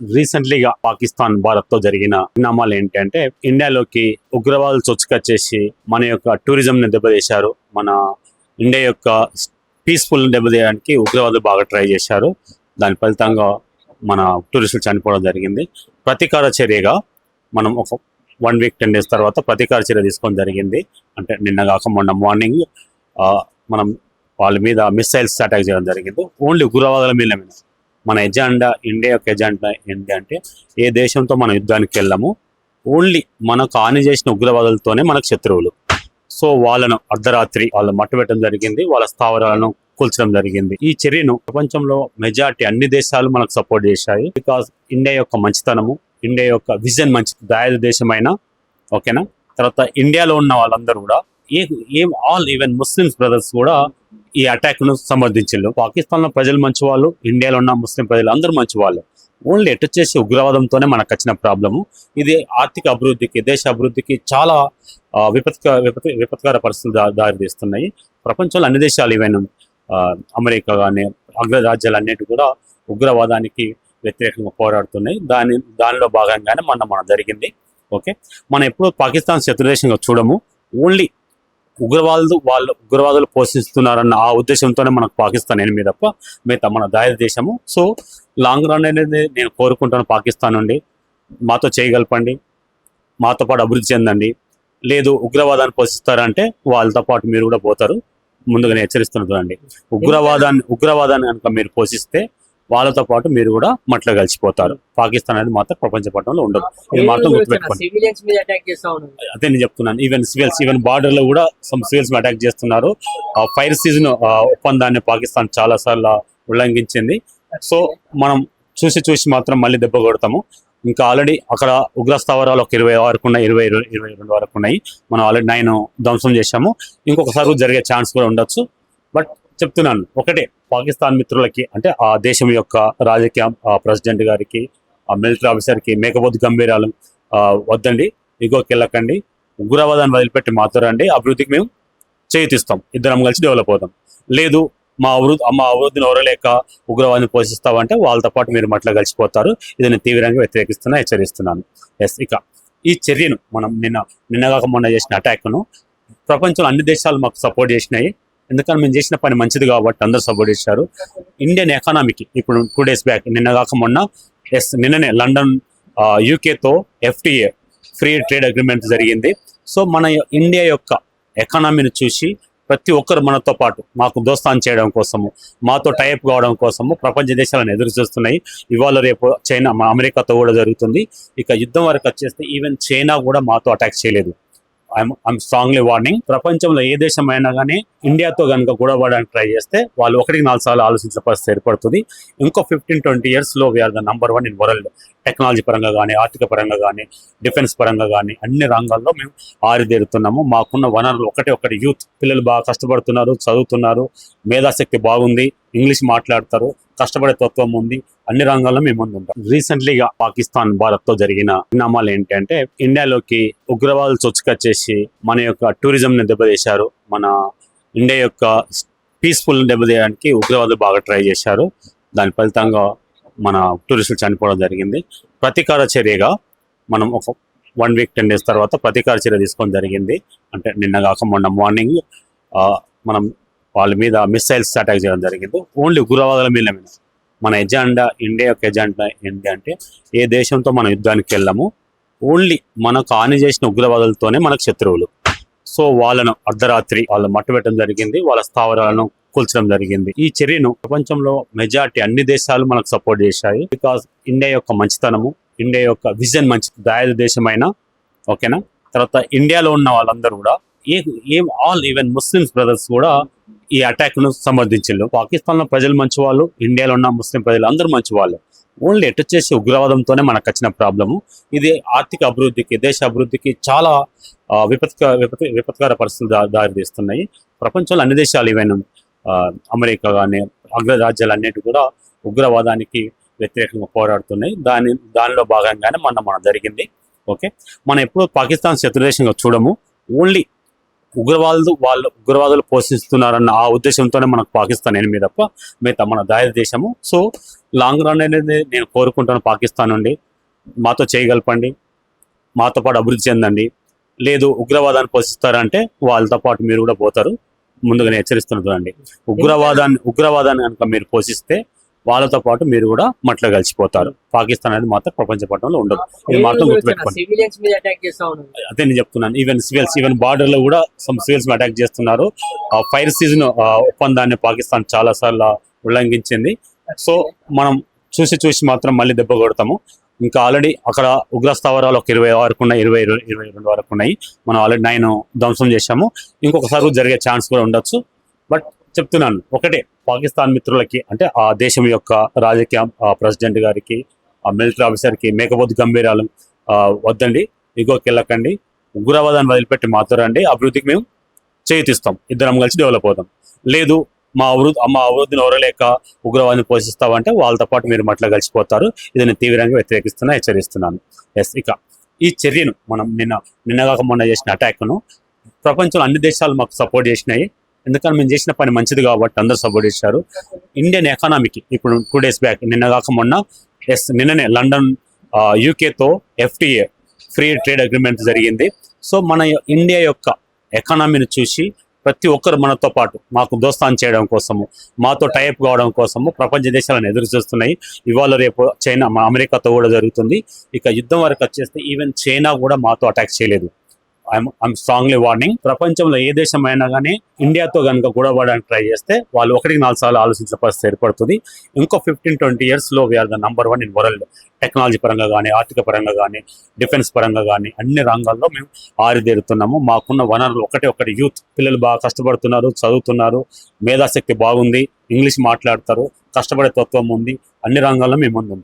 రీసెంట్లీగా పాకిస్తాన్ భారత్ తో జరిగిన పరిణామాలు ఏంటంటే ఇండియాలోకి ఉగ్రవాదులు చొచ్చుకొచ్చేసి మన యొక్క టూరిజం ని దెబ్బతీశారు. మన ఇండియా యొక్క పీస్ఫుల్ దెబ్బతీయడానికి ఉగ్రవాదులు బాగా ట్రై చేశారు. దాని ఫలితంగా మన టూరిస్టులు చనిపోవడం జరిగింది. ప్రతీకార చర్యగా మనం ఒక 1 వీక్ 10 డేస్ తర్వాత ప్రతీకార చర్య తీసుకోవడం జరిగింది. అంటే నిన్న కాక మొన్న మార్నింగ్ మనం వాళ్ళ మీద మిసైల్స్ అటాక్ చేయడం జరిగింది. ఓన్లీ ఉగ్రవాదుల మీద. మన ఎజెండా, ఇండియా యొక్క ఎజెండా ఏంటి అంటే ఏ దేశంతో మనం యుద్ధానికి వెళ్ళాము, ఓన్లీ మనకు హాని చేసిన ఉగ్రవాదులతోనే మనకు శత్రువులు. సో వాళ్ళను అర్ధరాత్రి వాళ్ళు మట్టుబెట్టడం జరిగింది, వాళ్ళ స్థావరాలను కూల్చడం జరిగింది. ఈ చర్యను ప్రపంచంలో మెజారిటీ అన్ని దేశాలు మనకు సపోర్ట్ చేశాయి. బికాస్ ఇండియా యొక్క మంచితనము, ఇండియా యొక్క విజన్ మంచి దయాది దేశమైన ఓకేనా. తర్వాత ఇండియాలో ఉన్న వాళ్ళందరూ కూడా ఆల్ ఈవెన్ ముస్లిమ్స్ బ్రదర్స్ కూడా ఈ అటాక్ ను సమర్థించారు. పాకిస్తాన్ లో ప్రజలు మంచి వాళ్ళు, ఇండియాలో ఉన్న ముస్లిం ప్రజలు అందరూ మంచి వాళ్ళు. ఓన్లీ వచ్చేసి ఉగ్రవాదంతోనే మనకు వచ్చిన ప్రాబ్లము. ఇది ఆర్థిక అభివృద్ధికి, దేశ అభివృద్ధికి చాలా విపత్కర పరిస్థితులు దారితీస్తున్నాయి. ప్రపంచంలో అన్ని దేశాలు ఈవెన్ అమెరికా కానీ అగ్రరాజ్యాలు అన్నిటి కూడా ఉగ్రవాదానికి వ్యతిరేకంగా పోరాడుతున్నాయి. దానిలో భాగంగానే మన జరిగింది. ఓకే, మనం ఎప్పుడు పాకిస్తాన్ శత్రుదేశంగా చూడము. ఓన్లీ ఉగ్రవాదులు పోషిస్తున్నారన్న ఆ ఉద్దేశంతోనే మనకు పాకిస్తాన్ ఎనిమిది తప్ప మిగతా మన దాయ దేశము. సో లాంగ్ రన్ అనేది నేను కోరుకుంటాను పాకిస్తాన్ నుండి, మాతో చేయగలపండి, మాతో పాటు అభివృద్ధి చెందండి. లేదు ఉగ్రవాదాన్ని పోషిస్తారంటే వాళ్ళతో పాటు మీరు కూడా పోతారు. ముందుగానే హెచ్చరిస్తున్నదండి. ఉగ్రవాదాన్ని కనుక మీరు పోషిస్తే వాళ్ళతో పాటు మీరు కూడా మట్ల కలిసిపోతారు. పాకిస్తాన్ అనేది మాత్రం ప్రపంచ పట్టణంలో ఉండదు. ఇది మాత్రం గుర్తుపెట్టుకోండి. అదే నేను చెప్తున్నాను. ఈవెన్ బార్డర్ లో కూడా సివిల్స్ అటాక్ చేస్తున్నారు. ఫైర్ సీజన్ ఒప్పందాన్ని పాకిస్తాన్ చాలా సార్లు ఉల్లంఘించింది. సో మనం చూసి మాత్రం మళ్ళీ దెబ్బ కొడతాము. ఇంకా ఆల్రెడీ అక్కడ ఉగ్ర స్థావరాలు ఒక 20 వరకు ఉన్నాయి, 22 వరకు ఉన్నాయి. మనం ఆల్రెడీ 9 ధ్వంసం చేశాము. ఇంకొకసారి జరిగే ఛాన్స్ కూడా ఉండొచ్చు. బట్ చెప్తున్నాను ఒకటే, పాకిస్తాన్ మిత్రులకి అంటే ఆ దేశం యొక్క రాజకీయ ప్రెసిడెంట్ గారికి, ఆ మిలిటరీ ఆఫీసర్కి మేకపోతు గంభీరాలు వద్దండి, ఇగోకి వెళ్ళకండి, ఉగ్రవాదాన్ని వదిలిపెట్టి మాత్రం అభివృద్ధికి మేము చేయిస్తాం, ఇద్దరం కలిసి డెవలప్ అవుతాం. లేదు మా అభివృద్ధిని ఓరలేక ఉగ్రవాదాన్ని పోషిస్తామంటే వాళ్ళతో పాటు మీరు మట్ల కలిసిపోతారు. ఇది నేను తీవ్రంగా హెచ్చరిస్తున్నాను. ఎస్, ఇక ఈ చర్యను మనం నిన్నగాక మొన్న చేసిన అటాక్ను ప్రపంచంలో అన్ని దేశాలు మాకు సపోర్ట్ చేసినాయి. ఎందుకంటే మేము చేసిన పని మంచిది కాబట్టి అందరూ సపోర్ట్ చేశారు. ఇండియన్ ఎకానమీకి ఇప్పుడు 2 డేస్ బ్యాక్ నిన్నగాక మొన్న నిన్ననే లండన్ యూకేతో FTA ఫ్రీ ట్రేడ్ అగ్రిమెంట్ జరిగింది. సో మన ఇండియా యొక్క ఎకానమీని చూసి ప్రతి ఒక్కరు మనతో పాటు మాకు దోస్తాన్ చేయడం కోసము, మాతో టైప్ కావడం కోసము ప్రపంచ దేశాలను ఎదురు చూస్తున్నాయి. ఇవాళ రేపు చైనా, అమెరికాతో కూడా జరుగుతుంది. ఇక యుద్ధం వరకు వచ్చేస్తే ఈవెన్ చైనా కూడా మాతో అటాక్ చేయలేదు. I'm strongly warning. ప్రపంచంలో ఏ దేశం అయినా కానీ ఇండియాతో కనుక గొడవడానికి ట్రై చేస్తే వాళ్ళు 1-4 సార్లు ఆలోచించిన పరిస్థితి ఏర్పడుతుంది. ఇంకో 15-20 yearsలో we are the number 1 in world. Technology పరంగా కానీ, ఆర్థిక పరంగా కానీ, డిఫెన్స్ పరంగా కానీ అన్ని రంగాల్లో మేము ఆరిదేరుతున్నాము. మాకున్న వనరులు ఒకటి యూత్ పిల్లలు బాగా కష్టపడుతున్నారు, చదువుతున్నారు, మేధాశక్తి బాగుంది, ఇంగ్లీష్ మాట్లాడతారు, కష్టపడే తత్వం ఉంది. అన్ని రంగాల్లో మేము ముందుంటాం. రీసెంట్లీగా పాకిస్తాన్ భారత్ తో జరిగిన పరిణామాలు ఏంటంటే ఇండియాలోకి ఉగ్రవాదులు చొచ్చుకొచ్చేసి మన యొక్క టూరిజం ని దెబ్బతీశారు. మన ఇండియా యొక్క పీస్ఫుల్ దెబ్బతీయడానికి ఉగ్రవాదులు బాగా ట్రై చేశారు. దాని ఫలితంగా మన టూరిస్టులు చనిపోవడం జరిగింది. ప్రతీకార చర్యగా మనం ఒక 1 వీక్ 10 డేస్ తర్వాత ప్రతీకార చర్య తీసుకోవడం జరిగింది. అంటే నిన్న కాక మొన్న మార్నింగ్ మనం వాళ్ళ మీద మిసైల్స్ అటాక్ చేయడం జరిగింది. ఓన్లీ ఉగ్రవాదుల మీద. మన ఎజెండా, ఇండియా యొక్క ఎజెండా ఏంటి అంటే ఏ దేశంతో మనం యుద్ధానికి వెళ్ళాము, ఓన్లీ మనకు హాని చేసిన ఉగ్రవాదులతోనే మనకు శత్రువులు. సో వాళ్ళను అర్ధరాత్రి వాళ్ళు మట్టుబెట్టడం జరిగింది, వాళ్ళ స్థావరాలను కూల్చడం జరిగింది. ఈ చర్యను ప్రపంచంలో మెజారిటీ అన్ని దేశాలు మనకు సపోర్ట్ చేశాయి. బికాస్ ఇండియా యొక్క మంచితనము, ఇండియా యొక్క విజన్ మంచి దయాది దేశమైన ఓకేనా. తర్వాత ఇండియాలో ఉన్న వాళ్ళందరూ కూడా ఆల్ ఈవెన్ ముస్లిమ్స్ బ్రదర్స్ కూడా ఈ అటాక్ ను సమర్థించారు. పాకిస్తాన్ లో ప్రజలు మంచి వాళ్ళు, ఇండియాలో ఉన్న ముస్లిం ప్రజలు అందరూ మంచి వాళ్ళు. ఓన్లీ వచ్చేసి ఉగ్రవాదంతోనే మనకు వచ్చిన ప్రాబ్లము. ఇది ఆర్థిక అభివృద్ధికి, దేశ అభివృద్ధికి చాలా విపత్కర పరిస్థితులు దారితీస్తున్నాయి. ప్రపంచంలో అన్ని దేశాలు ఈవెన్ అమెరికా కానీ అగ్రరాజ్యాలు అన్నిటి కూడా ఉగ్రవాదానికి వ్యతిరేకంగా పోరాడుతున్నాయి. దానిలో భాగంగానే మన జరిగింది. ఓకే, మనం ఎప్పుడు పాకిస్తాన్ శత్రుదేశంగా చూడము. ఓన్లీ ఉగ్రవాదులు పోషిస్తున్నారన్న ఆ ఉద్దేశంతోనే మనకు పాకిస్తాన్ ఎనిమిది తప్ప మిగతా మన దాయ దేశము. సో లాంగ్ రన్ అనేది నేను కోరుకుంటాను పాకిస్తాన్ నుండి. మాతో చేయగలపండి, మాతో పాటు అభివృద్ధి చెందండి. లేదు ఉగ్రవాదాన్ని పోషిస్తారంటే వాళ్ళతో పాటు మీరు కూడా పోతారు. ముందుగానే హెచ్చరిస్తున్నదండి. ఉగ్రవాదాన్ని కనుక మీరు పోషిస్తే వాళ్ళతో పాటు మీరు కూడా మట్ల కలిసిపోతారు. పాకిస్తాన్ అనేది మాత్రం ప్రపంచ పట్టణంలో ఉండదు. ఇది మాత్రం గుర్తుపెట్టుకోండి. సివిలియన్స్ మీద అటాక్ చేస్తా ఉన్నారు. అదే నేను చెప్తున్నాను. ఈవెన్ బార్డర్ లో కూడా సమ్ సివిల్స్ అటాక్ చేస్తున్నారు. ఫైర్ సీజన్ ఒప్పందాన్ని పాకిస్తాన్ చాలా సార్లు ఉల్లంఘించింది. సో మనం చూసి మాత్రం మళ్ళీ దెబ్బ కొడతాము. ఇంకా ఆల్రెడీ అక్కడ ఉగ్ర స్థావరాలు ఒక 20 వరకు ఉన్నాయి, 22 వరకు ఉన్నాయి. మనం ఆల్రెడీ 9 ధ్వంసం చేశాము. ఇంకొకసారి జరిగే ఛాన్స్ కూడా ఉండొచ్చు. బట్ చెప్తున్నాను ఒకటే, పాకిస్తాన్ మిత్రులకి అంటే ఆ దేశం యొక్క రాజకీయ ప్రెసిడెంట్ గారికి, ఆ మిలిటరీ ఆఫీసర్కి మేకపోతు గంభీరాలు వద్దండి, ఇగోకి వెళ్ళకండి, ఉగ్రవాదాన్ని వదిలిపెట్టి మాత్రండి, అభివృద్ధికి మేము చేతిస్తాం, ఇద్దరం కలిసి డెవలప్ అవుతాం. లేదు మా అభివృద్ధిని ఓరలేక ఉగ్రవాదాన్ని పోషిస్తామంటే వాళ్ళతో పాటు మీరు మట్ల కలిసిపోతారు. ఇది నేను తీవ్రంగా హెచ్చరిస్తున్నాను. ఎస్, ఇక ఈ చర్యను మనం నిన్నగాక మొన్న చేసిన అటాక్ను ప్రపంచంలో అన్ని దేశాలు మాకు సపోర్ట్ చేసినాయి. ఎందుకంటే మేము చేసిన పని మంచిది కాబట్టి అందరూ సపోర్ట్ చేశారు. ఇండియన్ ఎకానమీకి ఇప్పుడు 2 days బ్యాక్ నిన్నగాక మొన్న నిన్ననే లండన్ యూకేతో FTA ఫ్రీ ట్రేడ్ అగ్రిమెంట్ జరిగింది. సో మన ఇండియా యొక్క ఎకానమీని చూసి ప్రతి ఒక్కరు మనతో పాటు మాకు దోస్తాన్ చేయడం కోసము, మాతో టైప్ కావడం కోసము ప్రపంచ దేశాలను ఎదురు చూస్తున్నాయి. ఇవాళ రేపు చైనా, అమెరికాతో కూడా జరుగుతుంది. ఇక యుద్ధం వరకు వచ్చేస్తే ఈవెన్ చైనా కూడా మాతో అటాక్ చేయలేదు. I'm strongly warning. ప్రపంచంలో ఏ దేశం అయినా కానీ ఇండియాతో కనుక గొడవడానికి ట్రై చేస్తే వాళ్ళు 1-4 సార్లు ఆలోచించిన పరిస్థితి ఏర్పడుతుంది. ఇంకో 15-20 yearsలో we are the number 1 in world. Technology పరంగా కానీ, ఆర్థిక పరంగా కానీ, డిఫెన్స్ పరంగా కానీ అన్ని రంగాల్లో మేము ఆరిదేరుతున్నాము. మాకున్న వనరులు ఒకటి యూత్ పిల్లలు బాగా కష్టపడుతున్నారు, చదువుతున్నారు, మేధాశక్తి బాగుంది, ఇంగ్లీష్ మాట్లాడతారు, కష్టపడే తత్వం ఉంది. అన్ని రంగాల్లో మేము ముందు